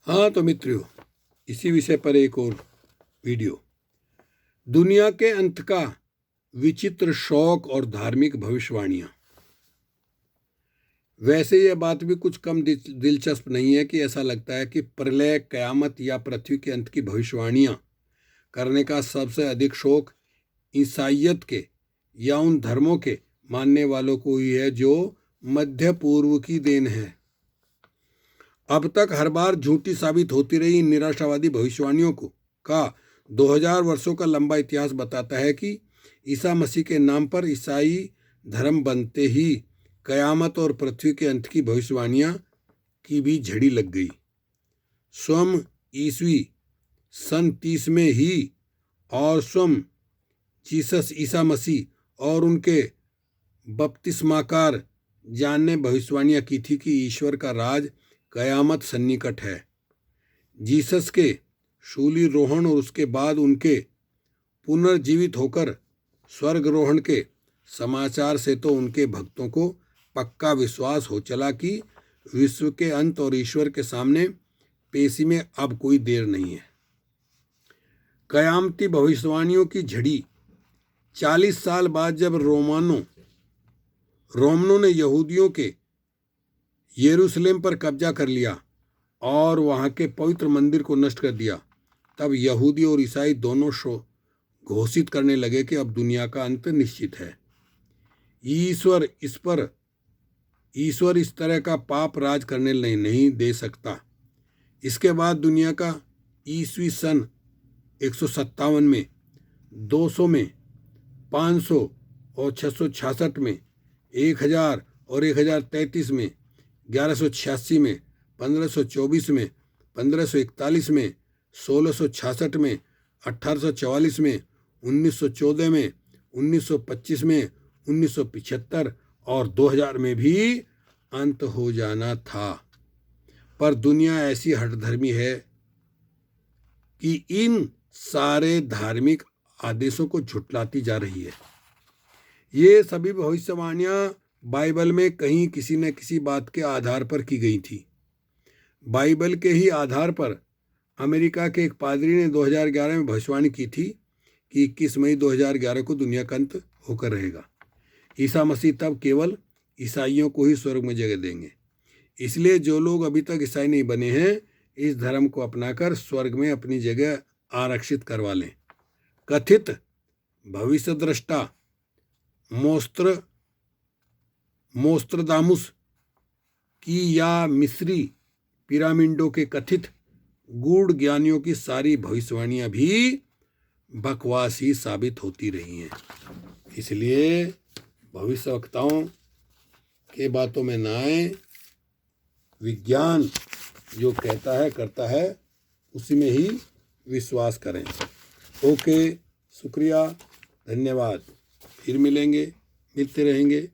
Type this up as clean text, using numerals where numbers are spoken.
हाँ तो मित्रों, इसी विषय पर एक और वीडियो। दुनिया के अंत का विचित्र शौक और धार्मिक भविष्यवाणियां। वैसे यह बात भी कुछ कम दिलचस्प नहीं है कि ऐसा लगता है कि प्रलय, कयामत या पृथ्वी के अंत की भविष्यवाणियां करने का सबसे अधिक शौक ईसाइयत के या उन धर्मों के मानने वालों को ही है जो मध्य पूर्व की देन है। अब तक हर बार झूठी साबित होती रही इन निराशावादी भविष्यवाणियों का 2000 वर्षों का लंबा इतिहास बताता है कि ईसा मसीह के नाम पर ईसाई धर्म बनते ही कयामत और पृथ्वी के अंत की भविष्यवाणियां की भी झड़ी लग गई। स्वयं ईसवी सन 30 में ही और स्वयं जीसस ईसा मसीह और उनके बपतिस्माकार जॉन ने भविष्यवाणियां की थी कि ईश्वर का राज कयामत सन्निकट है। जीसस के शूलीरोहण और उसके बाद उनके पुनर्जीवित होकर स्वर्गरोहण के समाचार से तो उनके भक्तों को पक्का विश्वास हो चला कि विश्व के अंत और ईश्वर के सामने पेशी में अब कोई देर नहीं है। कयामती भविष्यवाणियों की झड़ी 40 साल बाद जब रोमनों ने यहूदियों के यरूशलेम पर कब्जा कर लिया और वहां के पवित्र मंदिर को नष्ट कर दिया, तब यहूदी और ईसाई दोनों घोषित करने लगे कि अब दुनिया का अंत निश्चित है। ईश्वर इस तरह का पाप राज करने नहीं दे सकता। इसके बाद दुनिया का ईस्वी सन 157 में, 200 में, 500 और 666 में, 1000 और 1033 में, 1186 में, 1524 में, 1541 में, 1666 में, 1844 में, 1914 में, 1925 में, 1975 और 2000 में भी अंत हो जाना था। पर दुनिया ऐसी हठधर्मी है कि इन सारे धार्मिक आदेशों को झुठलाती जा रही है। ये सभी भविष्यवाणियां बाइबल में कहीं किसी न किसी बात के आधार पर की गई थी। बाइबल के ही आधार पर अमेरिका के एक पादरी ने 2011 में भविष्यवाणी की थी कि 21 मई 2011 को दुनिया का अंत होकर रहेगा। ईसा मसीह तब केवल ईसाइयों को ही स्वर्ग में जगह देंगे। इसलिए जो लोग अभी तक ईसाई नहीं बने हैं, इस धर्म को अपनाकर स्वर्ग में अपनी जगह आरक्षित करवा लें। कथित भविष्यद्रष्टा मोस्त्रदामुस की या मिस्री पिरामिडों के कथित गूढ़ ज्ञानियों की सारी भविष्यवाणियां भी बकवास ही साबित होती रही हैं। इसलिए भविष्यवक्ताओं के बातों में ना आए। विज्ञान जो कहता है करता है, उसी में ही विश्वास करें। ओके, शुक्रिया, धन्यवाद। फिर मिलते रहेंगे।